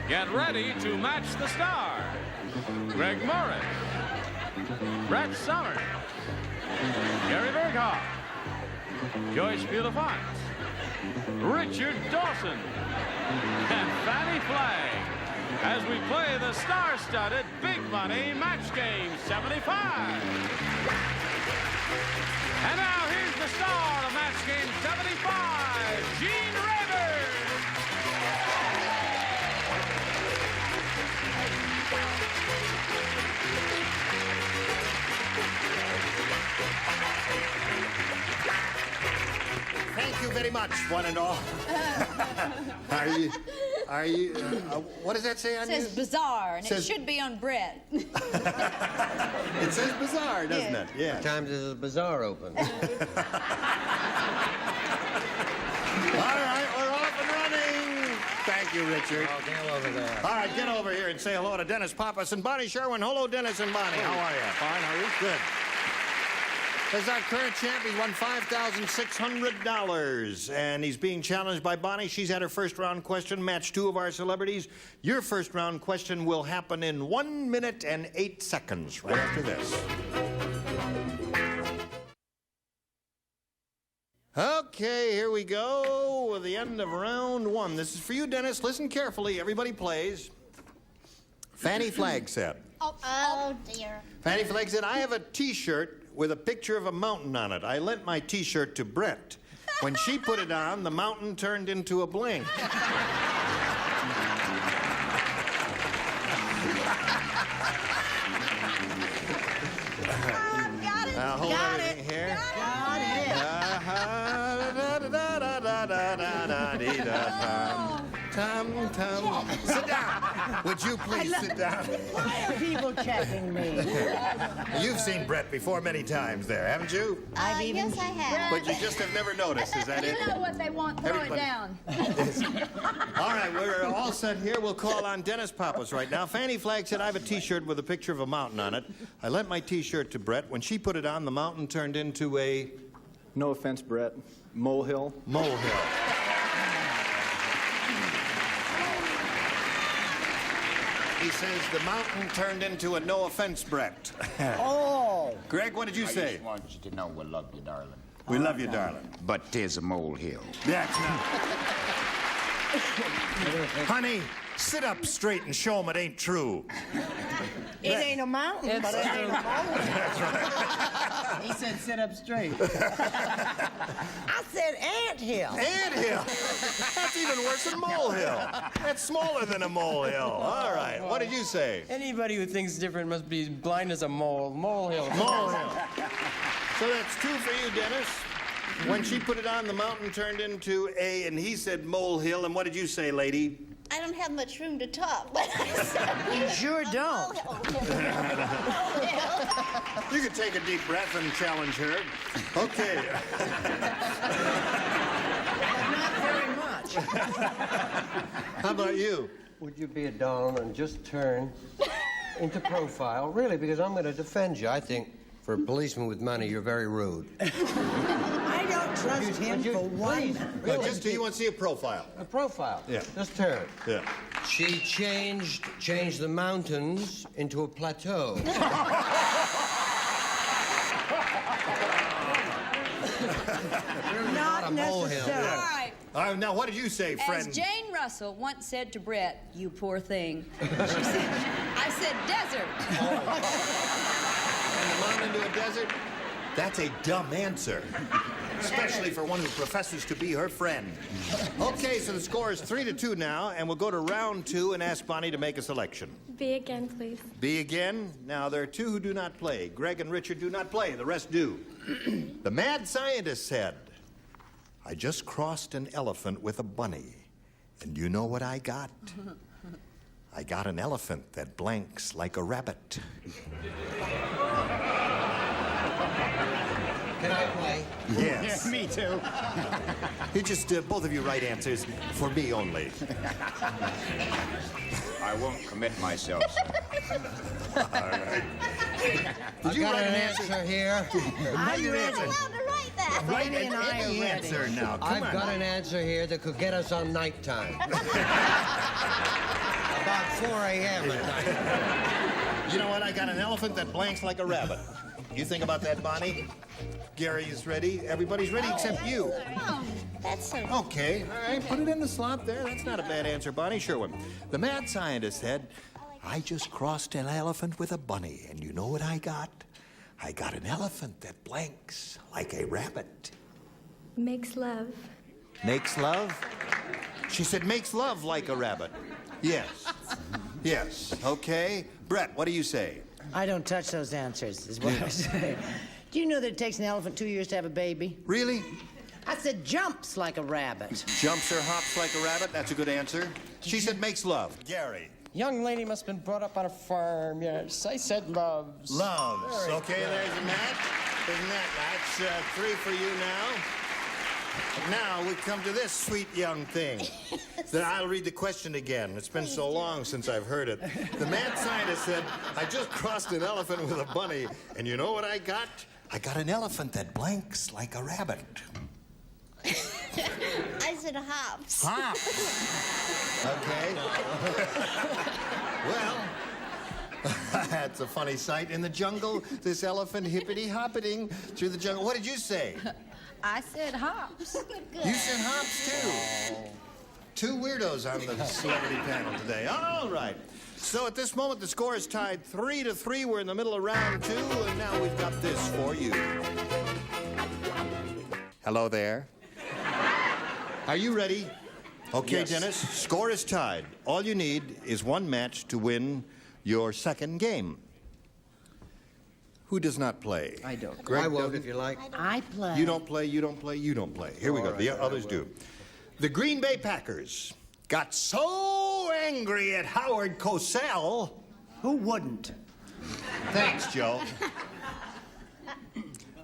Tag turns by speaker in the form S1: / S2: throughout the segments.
S1: Get ready to match the stars. Greg Morris, Brett Summers, Gary Burghoff, Joyce Bulifant, Richard Dawson, and Fannie Flagg as we play the star-studded Big Money Match Game 75. And now here's the star of Match Game 75, Gene Rayburn.
S2: Thank you very much, one and all. Are you, what does that say on you?
S3: It says bizarre, and
S2: Says-
S3: it should be on Brett.
S2: It says bizarre, doesn't it? Yeah.
S4: What time does the bazaar open?
S2: All right, we're off and running. Thank you, Richard.
S4: Oh, get over there.
S2: All right, get over here and say hello to Dennis Pappas and Bonnie Sherwin. Hello, Dennis and Bonnie. How are you? Fine, how are you? Good. As our current champ, he's won $5,600, and he's being challenged by Bonnie. She's had her first-round question, match 2 of our celebrities. Your first-round question will happen in 1 minute and 8 seconds, right after this. Okay, here we go with the end of round 1. This is for you, Dennis. Listen carefully. Everybody plays. Fannie Flagg said.
S5: Oh dear.
S2: Fannie Flagg said, I have a T-shirt with a picture of a mountain on it. I lent my T-shirt to Brett. When she put it on, the mountain turned into a bling.
S3: Got it.
S2: Hold
S3: Got
S2: everything
S3: it.
S2: here.
S3: Got it.
S2: Tum, tum. Sit down. Would you please sit down?
S6: Why are people checking me?
S2: You've seen Brett before many times there, haven't you?
S5: Yes, I have.
S2: But you just have never noticed, is that it?
S3: You know what they want, throw
S2: Everybody-
S3: it down.
S2: All right, we're all set here. We'll call on Dennis Pappas right now. Fannie Flagg said, I have a T-shirt with a picture of a mountain on it. I lent my T-shirt to Brett. When she put it on, the mountain turned into a...
S7: No offense, Brett. Molehill.
S2: molehill. He says the mountain turned into a no offense, Brett.
S6: Oh.
S2: Greg, what did you
S8: I
S2: say?
S8: just want you to know we love you, darling.
S2: We love you, darling.
S8: But 'tis a molehill.
S2: That's not. Honey, sit up straight and show him it ain't true.
S6: It ain't a mountain, but it ain't a mountain.
S2: That's right.
S6: He said sit up straight. I said anthill.
S2: Anthill. That's even worse than molehill. That's smaller than a molehill. All right. What did you say?
S4: Anybody who thinks different must be blind as a mole. Molehill.
S2: Molehill. So that's 2 for you, Dennis. When she put it on, the mountain turned into a, and he said molehill. And what did you say, lady?
S5: I don't have much room to talk, but I said
S6: You sure don't.
S2: You could take a deep breath and challenge her. Okay.
S6: Not very much.
S2: How about you?
S4: Would you be a darling and just turn into profile? Really, because I'm going to defend you. I think for a policeman with money, you're very rude.
S6: I don't trust him for one.
S2: No, just do you want to see a profile?
S4: A profile?
S2: Yeah.
S4: Just turn.
S2: Yeah.
S4: She changed the mountains into a plateau.
S6: Not
S4: a molehill.
S6: necessarily.
S3: All right.
S2: All right, now what did you say, friend?
S3: As Jane Russell once said to Brett, you poor thing. She said, I said desert.
S2: Turn the mountain into a desert? That's a dumb answer. Especially for one who professes to be her friend. Okay, so the score is 3-2 now, and we'll go to round 2 and ask Bonnie to make a selection.
S9: B again, please.
S2: B again. Now, there are 2 who do not play. Greg and Richard do not play. The rest do. The mad scientist said, I just crossed an elephant with a bunny, and you know what I got? I got an elephant that blanks like a rabbit.
S4: Can I play?
S2: Yes.
S7: Yeah, me too.
S2: You just, both of you right answers, for me only.
S8: I won't commit myself, sir.
S2: Did you
S4: got
S2: write
S4: an
S2: an answer?
S4: answer here.
S6: I'm ready.
S5: allowed to write that.
S2: Write
S6: Fannie and I
S2: any
S6: are ready.
S2: answer now. Come
S4: I've
S2: on.
S4: got an answer here that could get us on nighttime. haven't.
S2: You know what? I got an elephant that blanks like a rabbit. You think about that, Bonnie? Gary is ready. Everybody's ready except you.
S5: Oh, that's so.
S2: Okay, all right, put it in the slot there. That's not a bad answer, Bonnie Sherwin. The mad scientist said, I just crossed an elephant with a bunny, and you know what I got? I got an elephant that blanks like a rabbit.
S9: Makes love.
S2: Makes love? She said makes love like a rabbit. Yes. Yes. Okay. Brett, what do you say?
S6: I don't touch those answers, is what I say. Do you know that it takes an elephant 2 years to have a baby?
S2: Really?
S6: I said jumps like a rabbit.
S2: Jumps or hops like a rabbit? That's a good answer. She said makes love. Gary.
S10: Young lady must have been brought up on a farm, yes. I said loves.
S2: Loves. Okay, there's a match. Isn't that? That's 3 for you now. Now we come to this sweet young thing. Then I'll read the question again. It's been so long since I've heard it. The mad scientist said, I just crossed an elephant with a bunny, and you know what I got? I got an elephant that blanks like a rabbit.
S5: I said hops.
S2: Hops. Okay. Well, that's a funny sight in the jungle. This elephant hippity-hoppeting through the jungle. What did you say?
S3: I said hops.
S2: You said hops, too. 2 weirdos on the celebrity panel today. All right. So at this moment, the score is tied 3-3. We're in the middle of round 2, and now we've got this for you. Hello there. Are you ready? Okay,
S7: Yes.
S2: Dennis, score is tied. All you need is 1 match to win your second game. Who does not play?
S10: I don't.
S2: Greg
S4: I won't
S2: doesn't?
S4: if you like.
S6: I play.
S2: You don't play, you don't play, you don't play. Here we go.
S4: All
S2: The
S4: right,
S2: others do. The Green Bay Packers got so angry at Howard Cosell.
S6: Who wouldn't?
S2: Thanks, Joe.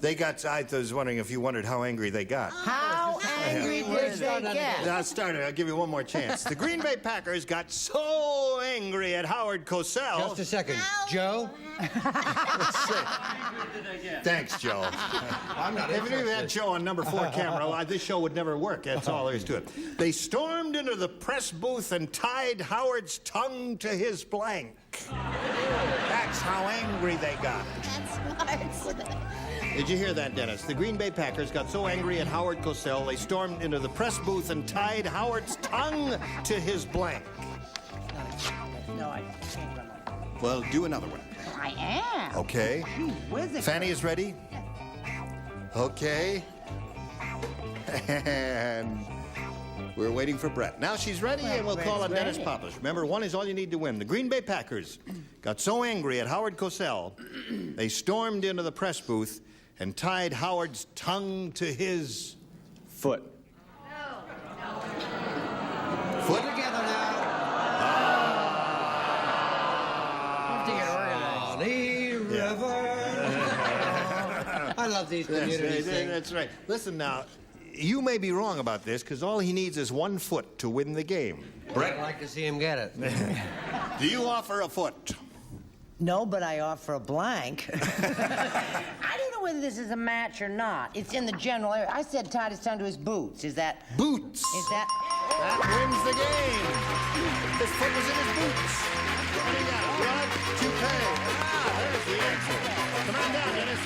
S2: They got, I was wondering if you wondered how angry they got.
S6: How angry did they get?
S2: Now, starter, I'll give you one more chance. The Green Bay Packers got so angry at Howard Cosell.
S4: Just a second. Joe?
S2: Thanks, Joe. If you had Joe on number 4 camera, this show would never work. That's all there is to it. They stormed into the press booth and tied Howard's tongue to his blank. That's how angry they got.
S5: That's smart.
S2: Did you hear that, Dennis? The Green Bay Packers got so angry at Howard Cosell, they stormed into the press booth and tied Howard's tongue to his blank.
S6: No, I can't run that.
S2: Well, do another one.
S6: I am.
S2: Okay.
S6: Where's it?
S2: Fannie is ready? Okay. And we're waiting for Brett. Now she's ready, and we'll call on Dennis Popish. Remember, 1 is all you need to win. The Green Bay Packers got so angry at Howard Cosell, they stormed into the press booth and tied Howard's tongue to his
S7: Foot.
S2: foot.
S4: Together now.
S10: Have to get organized.
S4: The river. I love these community things.
S2: That's right. Listen now, you may be wrong about this because all he needs is 1 foot to win the game.
S4: I'd like to see him get it.
S2: Do you offer a foot?
S6: No, but I offer a blank. I don't know whether this is a match or not. It's in the general area. I said tied his tongue to his boots. Is that...
S2: Boots.
S6: Is that...
S2: That wins the game. His foot was in his boots. What do you got? Rod, toupee. There's the answer. Come on down, Dennis.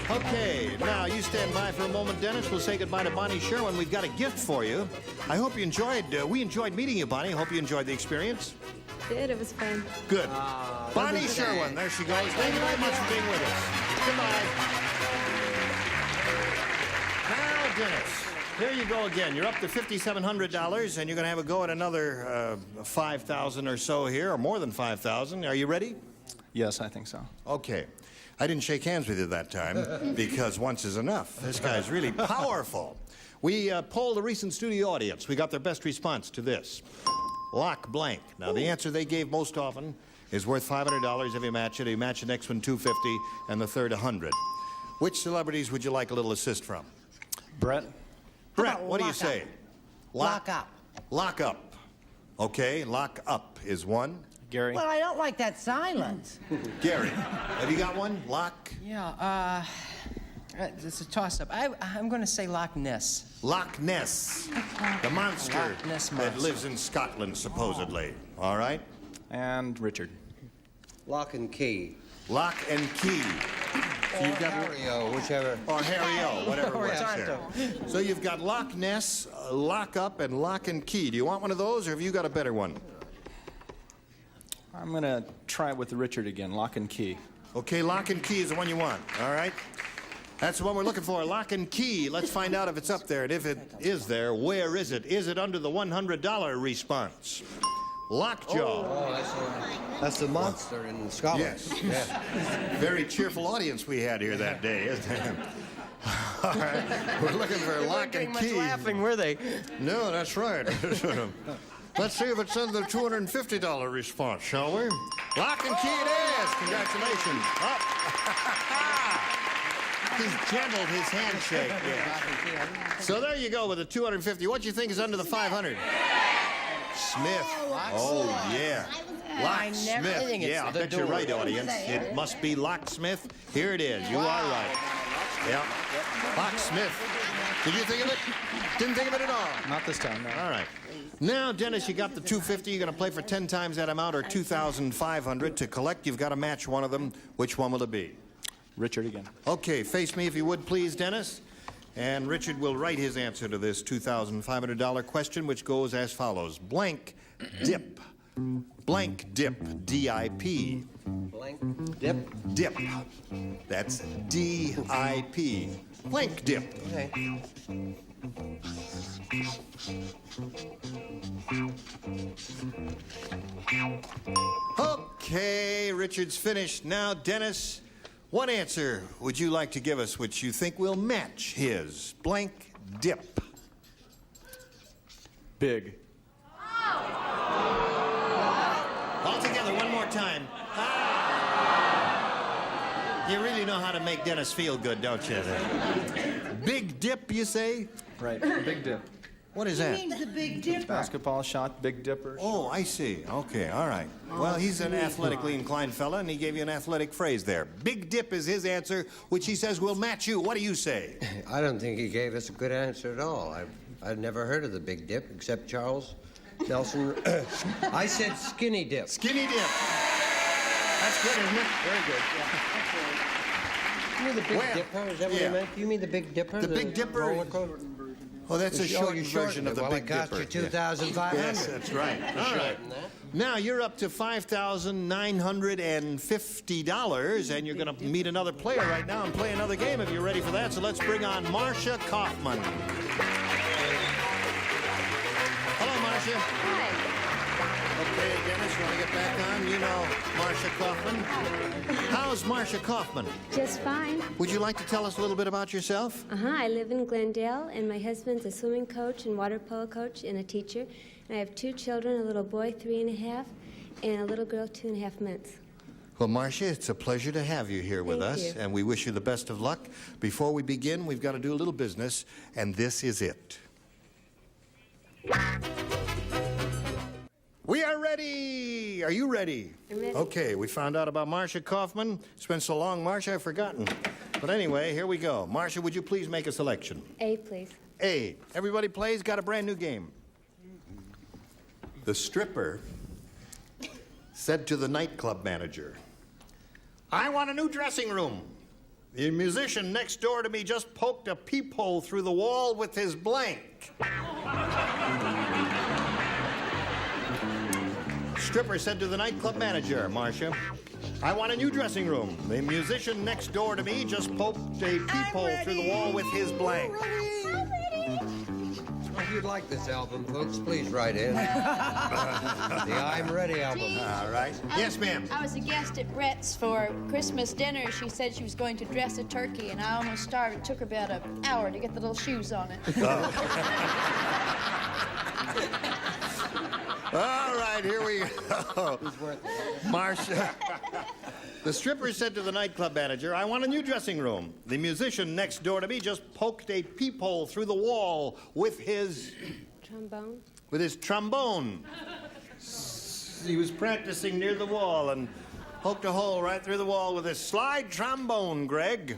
S2: Okay, now you stand by for a moment, Dennis. We'll say goodbye to Bonnie Sherwin. We've got a gift for you. I hope you enjoyed, we enjoyed meeting you, Bonnie. I hope you enjoyed the experience.
S9: It was fun.
S2: Good. Bonnie Sherwin, there she goes. Thank you very much for being with us. Goodbye. Now, Dennis, here you go again. You're up to $5,700, and you're going to have a go at another $5,000 or so here, or more than $5,000. Are you ready?
S7: Yes, I think so.
S2: Okay. I didn't shake hands with you that time because once is enough. This guy's really powerful. We polled a recent studio audience. We got their best response to this. Lock blank. Now, the answer they gave most often is worth $500 if you match it. You match the next one, $250, and the third, $100. Which celebrities would you like a little assist from?
S7: Brett?
S2: Brett, what do you say?
S6: Lock up.
S2: Lock up. Okay, lock up is 1.
S7: Gary?
S6: Well, I don't like that silence.
S2: Gary, have you got one? Lock?
S10: Yeah, it's a toss-up. I'm going to say Loch Ness.
S2: Loch Ness. The monster
S10: Loch Ness
S2: that
S10: Monster.
S2: lives in Scotland, supposedly. All right?
S7: And Richard.
S4: Lock and key.
S2: Lock and key. So you've got
S4: Harry-O, whichever.
S2: or Harry-O, whatever works
S10: Toronto.
S2: there. So you've got Loch Ness, Lock Up, and Lock and Key. Do you want one of those, or have you got a better one?
S7: I'm going to try it with Richard again. Lock and key.
S2: Okay, Lock and Key is the one you want. All right? That's the one we're looking for, Lock and Key. Let's find out if it's up there, and if it is there, where is it? Is it under the $100 response? Lockjaw.
S4: Oh, that's the monster in Scotland.
S2: Yes.
S4: Yeah.
S2: Very cheerful audience we had here that day, isn't it? All right, we're looking for Lock and
S10: Much
S2: Key.
S10: laughing, were they?
S2: No, that's right. Let's see if it's in the $250 response, shall we? Lock and Key it is. Congratulations. Up. He's gentled his handshake. Yeah. So there you go with the 250. What do you think is under the 500? Smith. Oh, yeah. Locksmith. Yeah, I bet you're right, audience. It must be Locksmith. Here it is. You are right. Yeah. Locksmith. Did you think of it? Didn't think of it at all.
S7: Not this time, no.
S2: All right. Now, Dennis, you got the 250. You're going to play for 10 times that amount or 2,500. To collect, you've got to match one of them. Which one will it be?
S7: Richard again.
S2: Okay, face me if you would, please, Dennis. And Richard will write his answer to this $2,500 question, which goes as follows. Blank dip. Blank dip. D-I-P.
S4: Blank dip.
S2: Dip. That's D-I-P. Blank dip.
S4: Okay.
S2: Okay, Richard's finished. Now, Dennis, what answer would you like to give us which you think will match his blank dip?
S7: Big.
S2: All together, one more time. Ah. You really know how to make Dennis feel good, don't you? Big dip, you say?
S7: Right. Big dip.
S2: What is that?
S6: The Big Dipper.
S7: Basketball shot, Big Dipper.
S2: Oh, I see. Okay, all right. Well, he's an athletically inclined fella, and he gave you an athletic phrase there. Big dip is his answer, which he says will match you. What do you say?
S4: I don't think he gave us a good answer at all. I've never heard of the Big Dip, except Charles Nelson. I said skinny dip.
S2: Skinny dip. That's good, isn't it?
S7: Very good.
S4: You mean the Big
S2: Well,
S4: Dipper? Is that what
S2: yeah.
S4: you meant? You mean the Big Dipper?
S2: The Big Dipper?
S4: roller coaster?
S2: Oh, that's a shortened version of the
S4: well,
S2: Big
S4: it cost
S2: Dipper.
S4: you 2,500.
S2: Yes, that's right. All right. Now you're up to $5,950, and you're going to meet another player right now and play another game if you're ready for that. So let's bring on Marcia Kaufman. Hello, Marcia.
S9: Hi.
S2: Okay, Dennis, you want to get back on? You know Marcia Kaufman. How's Marcia Kaufman?
S9: Just fine.
S2: Would you like to tell us a little bit about yourself?
S9: I live in Glendale, and my husband's a swimming coach and water polo coach and a teacher. And I have 2 children, a little boy, 3.5, and a little girl, 2.5 months.
S2: Well, Marcia, it's a pleasure to have you here with
S9: Thank
S2: us,
S9: you.
S2: and we wish you the best of luck. Before we begin, we've got to do a little business, and this is it. We are ready. Are you ready?
S9: I'm ready.
S2: Okay, we found out about Marcia Kaufman. It's been so long, Marcia, I've forgotten. But anyway, here we go. Marcia, would you please make a selection?
S9: A, please.
S2: A. Everybody plays, got a brand new game. The stripper said to the nightclub manager, I want a new dressing room. The musician next door to me just poked a peephole through the wall with his blank. Stripper said to the nightclub manager, Marcia, I want a new dressing room. The musician next door to me just poked a peephole through the wall with his blank.
S4: If you'd like this album, folks, please write in. The I'm Ready album.
S2: All right. Yes, ma'am.
S5: I was a guest at Brett's for Christmas dinner. She said she was going to dress a turkey, and I almost starved. It took her about an hour to get the little shoes on it.
S2: All right, here we go. Marcia. The stripper said to the nightclub manager, I want a new dressing room. The musician next door to me just poked a peephole through the wall with his...
S9: Trombone.
S2: With his trombone. He was practicing near the wall and poked a hole right through the wall with his slide trombone, Greg.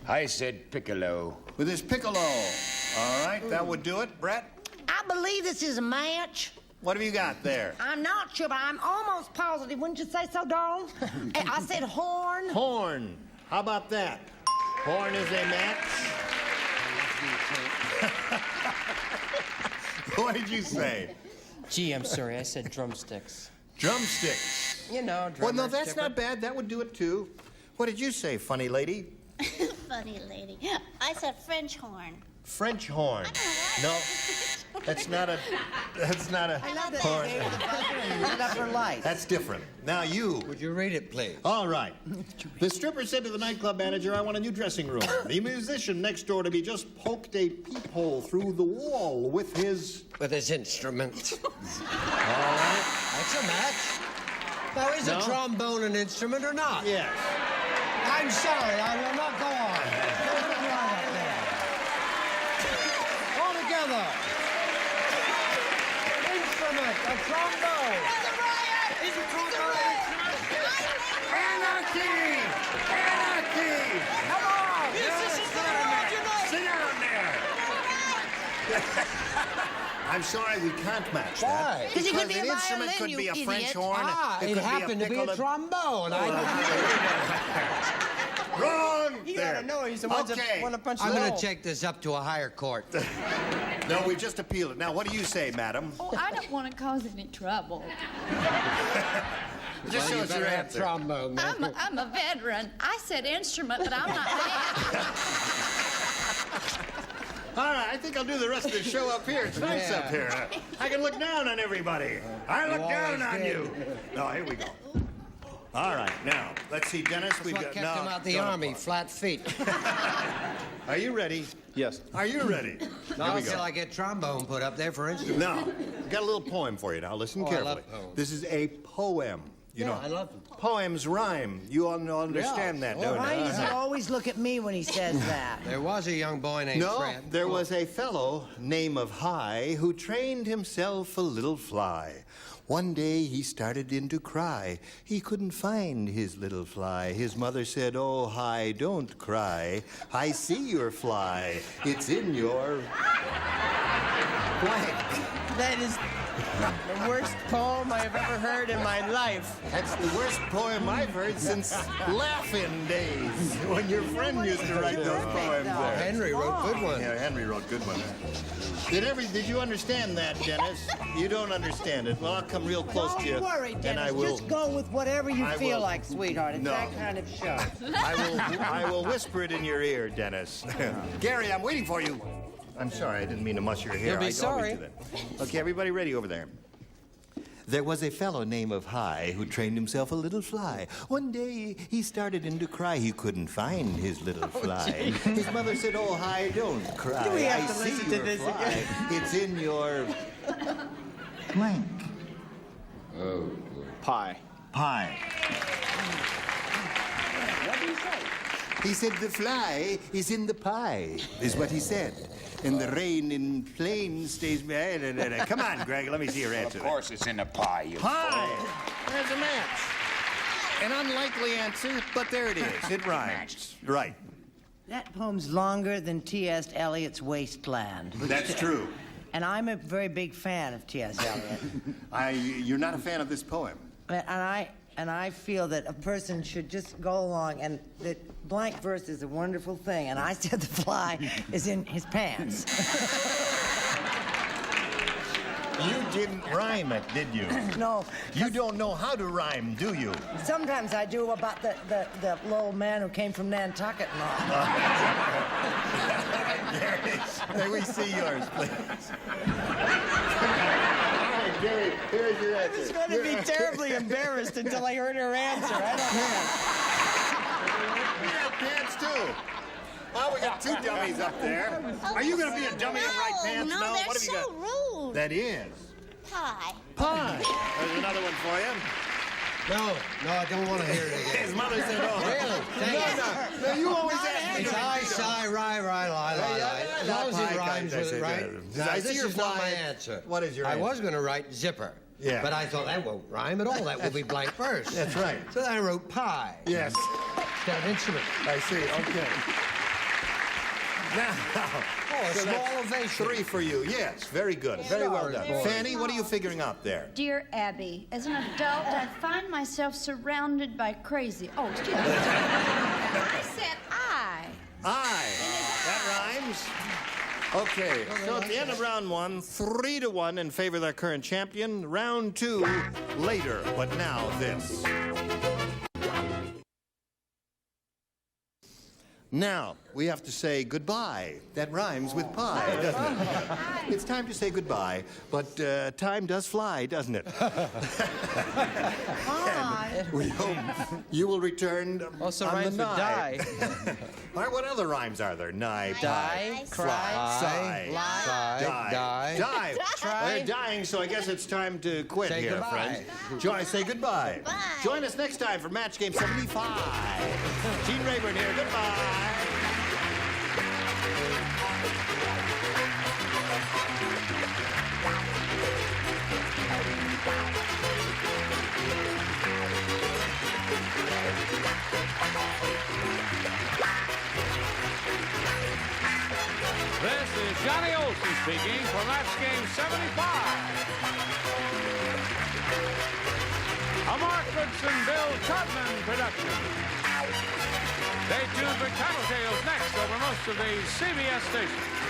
S8: I said piccolo.
S2: With his piccolo. All right, that would do it. Brett,
S6: I believe this is a match.
S2: what have you got there?
S6: I'm not sure, but I'm almost positive. Wouldn't you say so, darling? I said horn.
S2: Horn. How about that? Horn is a match. What did you say?
S10: Gee, I'm sorry. I said drumsticks.
S2: Drumsticks.
S10: You know,
S2: Well, no,
S10: drummers,
S2: that's
S10: dipper.
S2: not bad. That would do it, too. What did you say, funny lady?
S11: Funny lady. I said French horn.
S2: French horn. No, that's not a
S6: I love that.
S2: horn.
S6: Put it up for light.
S2: That's different. Now you.
S4: Would you read it, please?
S2: All right. The stripper said to the nightclub manager, I want a new dressing room. The musician next door to me just poked a peephole through the wall with his...
S4: With his instrument.
S2: All right.
S4: That's a match. Now, is
S2: No?
S4: a trombone an instrument or not?
S2: Yes.
S4: I'm sorry, I will not go on. Put it right up there. All together. Instrument, a trombone. Is a trombone?
S2: Anarchy! Anarchy!
S4: Come on.
S2: Sit down there. I'm sorry, we can't match that.
S4: Why?
S6: Because it could be
S2: an
S6: a
S2: instrument
S6: violin,
S2: could be
S6: you
S2: a French
S6: idiot.
S2: horn.
S4: It
S2: could
S4: happened to be a
S2: piccolo-
S4: trombone.
S2: Wrong!
S10: You
S2: There.
S10: gotta know he's the one
S2: Okay.
S10: that want to punch
S4: I'm
S10: the
S4: going
S10: wall.
S4: to take this up to a higher court.
S2: No, we just appealed it. Now, what do you say, madam?
S5: Oh, I don't want to cause any trouble.
S2: Just show
S4: you
S2: us
S4: better
S2: your
S4: have
S2: answer.
S4: trombone. then.
S5: I'm a veteran. I said instrument, but I'm not bad.
S2: All right, I think I'll do the rest of the show up here. It's nice
S4: Yeah.
S2: up here. I can look down on everybody. I look down
S4: always
S2: on
S4: did.
S2: you. No, here we go. All right, now, let's see, Dennis.
S4: That's
S2: We've
S4: what
S2: got...
S4: kept
S2: no,
S4: him out the
S2: don't
S4: army,
S2: applaud.
S4: flat feet.
S2: Are you ready?
S7: Yes.
S2: Are you ready?
S4: Not
S2: Here we
S4: until
S2: go.
S4: I get trombone put up there for instance.
S2: Now, got a little poem for you now. Listen
S4: Oh, I
S2: carefully.
S4: love poems.
S2: This is a poem. You know,
S4: I love them.
S2: poems rhyme. You all understand that, don't
S6: Why
S2: you?
S6: does he always look at me when he says that?
S4: There was a young boy named
S2: No,
S4: Fred.
S2: there was a fellow, name of High, who trained himself a little fly. One day he started in to cry. He couldn't find his little fly. His mother said, oh, High, don't cry. I see your fly. It's in your blank.
S10: That is the worst poem I have ever heard in my life.
S2: That's the worst poem I've heard since Laughing Days, when your friend used to write those poems there.
S4: Henry wrote good ones.
S2: Yeah, Henry wrote good ones. Did you understand that, Dennis? You don't understand it. Well, I'll come real close to you.
S6: Don't worry,
S2: and
S6: Dennis.
S2: I will.
S6: Just go with whatever you
S2: I
S6: feel
S2: will-
S6: like, sweetheart. It's
S2: No.
S6: that kind of show.
S2: I will whisper it in your ear, Dennis. Gary, I'm waiting for you. I'm sorry, I didn't mean to muss your hair.
S10: You'll be
S2: I
S10: sorry.
S2: always do that. Okay, everybody ready over there? There was a fellow named of High who trained himself a little fly. One day he started in to cry. He couldn't find his little fly. His mother said, oh, High, don't cry.
S10: Do we have
S2: I
S10: to
S2: see
S10: listen to
S2: your
S10: this
S2: fly.
S10: again?
S2: It's in your blank.
S7: Pie.
S2: Pie.
S6: What do you say?
S2: He said the fly is in the pie, is what he said. And the rain in plain stays behind. Come on, Greg, let me see your answer.
S8: Of course it's in the pie, you
S2: Pie!
S8: fool.
S2: There's a match. An unlikely answer, but there it is. It rhymes. Right.
S6: That poem's longer than T.S. Eliot's Wasteland.
S2: That's true.
S6: And I'm a very big fan of T.S. Eliot.
S2: You're not a fan of this poem.
S6: And I feel that a person should just go along, and that blank verse is a wonderful thing. And I said the fly is in his pants.
S2: You didn't rhyme it, did you?
S6: No.
S2: You don't know how to rhyme, do you?
S6: Sometimes I do about the little man who came from Nantucket and all.
S2: May we see yours, please? All right, Gary, here's your answer.
S10: I was going to be terribly embarrassed until I heard her answer. I don't know.
S2: We have pants, too. Oh, we got two dummies up there. Are you going to be a dummy and write pants?
S11: No,
S2: No,
S11: they're
S2: what have you
S11: so
S2: got?
S11: rude.
S2: That is.
S11: Pie.
S2: Pie. There's another one for you.
S4: No, I don't want to hear it again.
S2: His mother said, oh.
S4: Really? Thank you.
S2: No, you always ask me.
S4: It's I, sigh, lie. As long as it rhymes with it, right? Now,
S2: I see
S4: this
S2: your
S4: is not my
S2: fly.
S4: answer.
S2: What is your
S4: I
S2: answer?
S4: was going to write zipper.
S2: Yeah.
S4: But I thought that won't rhyme at all. That will be blank verse.
S2: That's right.
S4: So then I wrote pie.
S2: Yes.
S4: Instead of instrument.
S2: I see. Okay. Now,
S4: a
S2: so
S4: small
S2: that's
S4: ovation.
S2: 3 for you. Yes, very good. Very well
S4: Sorry,
S2: done.
S4: boy.
S2: Fannie, what are you figuring out there?
S3: Dear Abby, as an adult, I find myself surrounded by crazy. Oh, excuse me. I said I.
S2: Aye. That rhymes. Okay, so at the end of round 1, 3-1 in favor of their current champion. Round 2 later, but now this. Now, we have to say goodbye. That rhymes with pie, doesn't it? It's time to say goodbye, but time does fly, doesn't it? We hope you will return
S10: Also
S2: on
S10: rhymes
S2: the
S10: with
S2: nigh.
S10: die.
S2: All right, what other rhymes are there? Nigh,
S10: Die, cry,
S2: sigh,
S4: Die.
S2: die.
S10: Try.
S2: They're dying, so I guess it's time to quit
S4: Say
S2: here,
S4: goodbye.
S2: friends. Joyce, say goodbye.
S11: Bye.
S2: Join us next time for Match Game 75. Gene Rayburn here. Goodbye.
S1: This is Johnny Olson speaking for Match Game 75. A Mark Goodson, Bill Tubman production. Stay tuned for Tattletales next over most of the CBS stations.